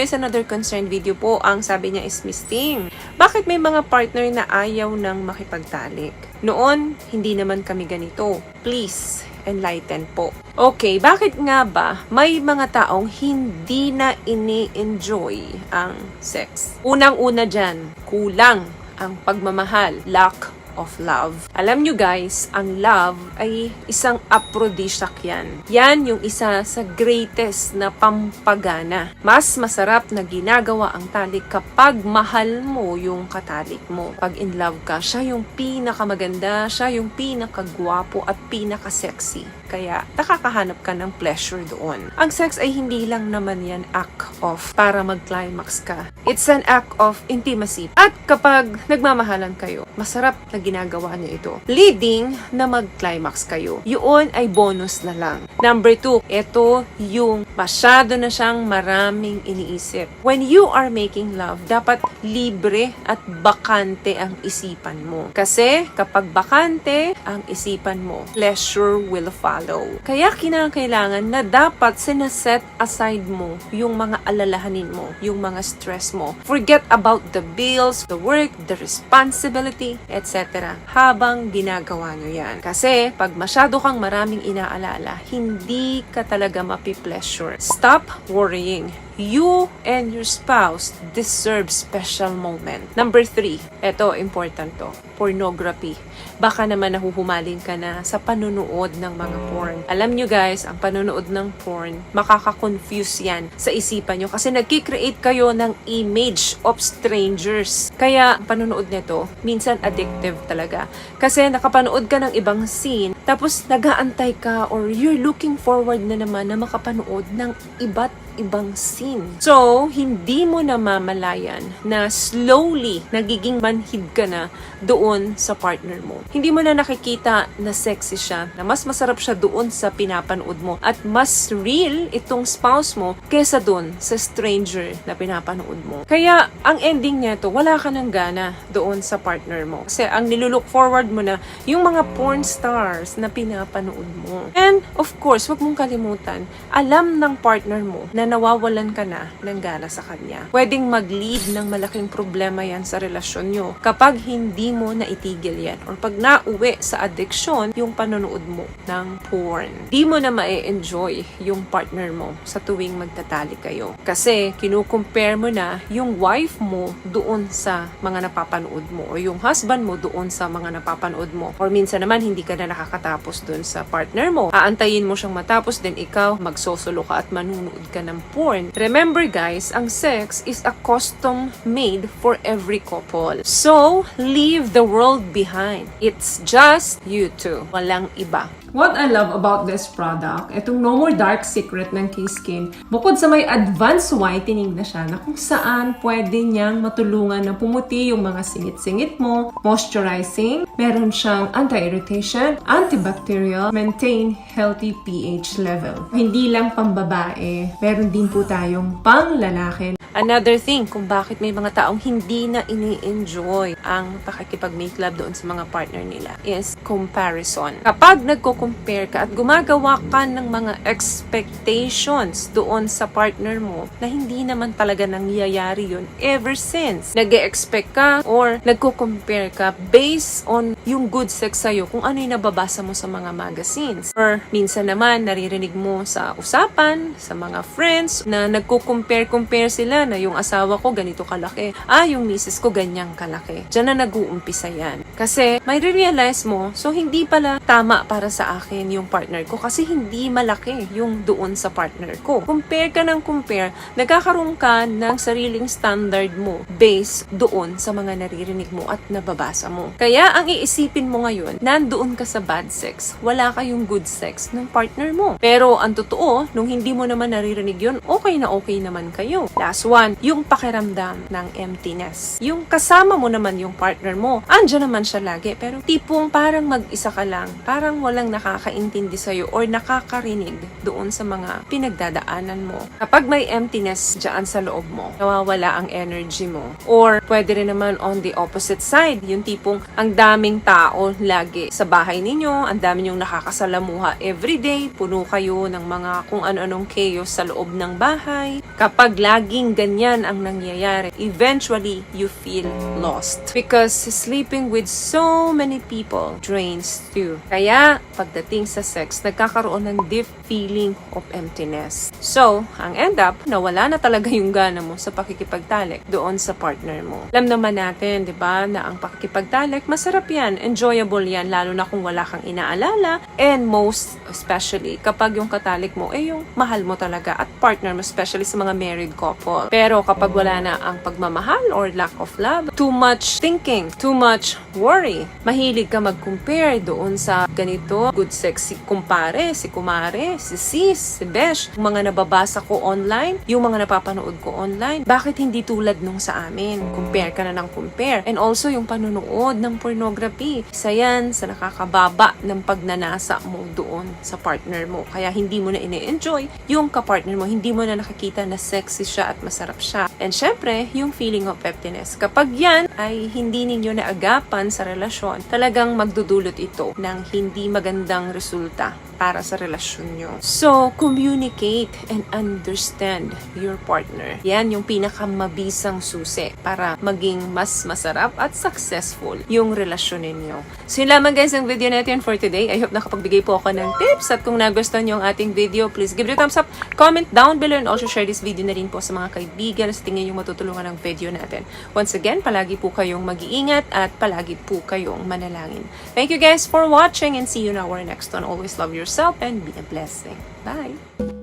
guys, another concerned video po. Ang sabi niya is Miss Ting, bakit may mga partner na ayaw ng makipagtalik? Noon, hindi naman kami ganito. Please, enlighten po. Okay, bakit nga ba may mga taong hindi na ini-enjoy ang sex? Unang-una dyan, kulang ang pagmamahal, lack of love. Alam nyo guys, ang love ay isang aphrodisiac yan. Yan yung isa sa greatest na pampagana. Mas masarap na ginagawa ang talik kapag mahal mo yung katalik mo. Pag in love ka, siya yung pinakamaganda, siya yung pinakagwapo at pinaka-sexy. Kaya nakakahanap ka ng pleasure doon. Ang sex ay hindi lang naman yan act of para mag-climax ka. It's an act of intimacy. At kapag nagmamahalan kayo, masarap na ginagawa niyo ito. Leading na mag-climax kayo. Yun ay bonus na lang. Number 2, ito yung masyado na siyang maraming iniisip. When you are making love, dapat libre at bakante ang isipan mo. Kasi kapag bakante ang isipan mo, pleasure will follow. Kaya kinakailangan na dapat sinaset aside mo yung mga alalahanin mo, yung mga stress mo. Forget about the bills, the work, the responsibility, etc. habang ginagawa nyo yan. Kasi pag masyado kang maraming inaalala, hindi ka talaga mapi-pleasure. Stop worrying. You and your spouse deserve special moment. Number 3, eto important to, pornography. Baka naman nahuhumaling ka na sa panunood ng mga porn. Alam nyo guys, ang panunood ng porn, makaka-confuse yan sa isipan nyo kasi nagkikreate kayo ng image of strangers. Kaya ang panunood nito, minsan addictive talaga. Kasi nakapanood ka ng ibang scene, tapos nag-aantay ka or you're looking forward na naman na makapanood ng iba't ibang scene. So, hindi mo namamalayan na slowly nagiging manhid ka na doon sa partner mo. Hindi mo na nakikita na sexy siya, na mas masarap siya doon sa pinapanood mo at mas real itong spouse mo kesa doon sa stranger na pinapanood mo. Kaya, ang ending nito, wala ka ng gana doon sa partner mo. Kasi ang nilulook forward mo na yung mga porn stars na pinapanood mo. And, of course, wag mong kalimutan, alam ng partner mo na nawawalan ka na ng gana sa kanya. Pwedeng mag-lead ng malaking problema yan sa relasyon nyo kapag hindi mo naitigil yan or pag nauwi sa addiction yung panonood mo ng porn. Di mo na ma-enjoy yung partner mo sa tuwing magtatalik kayo. Kasi kinukumpare mo na yung wife mo doon sa mga napapanood mo o yung husband mo doon sa mga napapanood mo. Or minsan naman hindi ka na nakakatapos doon sa partner mo. Aantayin mo siyang matapos then ikaw magsosolo ka at manunood ka ng porn. Remember guys, ang sex is a custom made for every couple. So, leave the world behind. It's just you two. Walang iba. What I love about this product, itong No More Dark Secret ng K-Skin, bukod sa may advanced whitening na siya na kung saan pwede niyang matulungan na pumuti yung mga singit-singit mo, moisturizing, meron siyang anti-irritation, antibacterial, maintain healthy pH level. Hindi lang pambabae, meron din po tayong pang lalaki. Another thing kung bakit may mga taong hindi na ini-enjoy ang pakikipag-make love doon sa mga partner nila is comparison. Kapag nagko-compare ka at gumagawa ka ng mga expectations doon sa partner mo na hindi naman talaga nangyayari yun ever since. Nag-e-expect ka or nagko-compare ka based on yung good sex sa'yo kung ano yung nababasa mo sa mga magazines. Or minsan naman naririnig mo sa usapan, sa mga friends na nagko-compare sila na yung asawa ko ganito kalaki. Yung misis ko ganyang kalaki. Diyan na nag-uumpisa yan. Kasi may realize mo, so hindi pala tama para sa akin yung partner ko kasi hindi malaki yung doon sa partner ko. Compare ka ng compare, nagkakaroon ka ng sariling standard mo based doon sa mga naririnig mo at nababasa mo. Kaya ang iisipin mo ngayon, nandoon ka sa bad sex, wala kayong good sex ng partner mo. Pero ang totoo, nung hindi mo naman naririnig yun, okay naman kayo. Last one, yung pakiramdam ng emptiness. Yung kasama mo naman yung partner mo, andyan naman siya lagi, pero tipong parang mag-isa ka lang, parang walang nakakaintindi sa'yo or nakakarinig doon sa mga pinagdadaanan mo. Kapag may emptiness dyan sa loob mo, nawawala ang energy mo. Or pwede rin naman on the opposite side, yung tipong ang daming tao lagi sa bahay ninyo, ang dami nyong nakakasalamuha everyday, puno kayo ng mga kung ano-anong chaos sa loob ng bahay. Kapag laging ganyan ang nangyayari, eventually, you feel lost. Because sleeping with so many people drains you. Kaya, pagdating sa sex, nagkakaroon ng deep feeling of emptiness. So, ang end up, nawala na talaga yung gana mo sa pakikipagtalik doon sa partner mo. Alam naman natin, di ba, na ang pakikipagtalik, masarap yan, enjoyable yan, lalo na kung wala kang inaalala, and most especially, kapag yung katalik mo, yung mahal mo talaga, at partner mo, especially sa mga married couple. Pero kapag wala na ang pagmamahal or lack of love, too much thinking, too much worry, mahilig ka mag-compare doon sa ganito, good sex, si kumpare, si kumare, si sis, si besh, yung mga nababasa ko online, yung mga napapanood ko online, bakit hindi tulad nung sa amin? Compare ka na ng compare. And also yung panunood ng pornography, isa yan sa nakakababa ng pagnanasa mo doon sa partner mo. Kaya hindi mo na ine-enjoy yung kapartner mo, hindi mo na nakikita na sexy siya at masarap siya. And syempre, yung feeling of emptiness. Kapag yan ay hindi ninyo naagapan sa relasyon, talagang magdudulot ito ng hindi magandang resulta para sa relasyon nyo. So, communicate and understand your partner. Yan yung pinakamabisang susi para maging mas masarap at successful yung relasyon ninyo. So, yun lamang guys ang video natin for today. I hope nakapagbigay po ako ng tips at kung nagustuhan nyo ang ating video, please give it a thumbs up, comment down below, and also share this video na rin po sa mga kaibigan na sa tingin yung matutulungan ng video natin. Once again, palagi po kayong mag-iingat at palagi po kayong manalangin. Thank you guys for watching and see you in our next one. Always love yourself and be a blessing. Bye!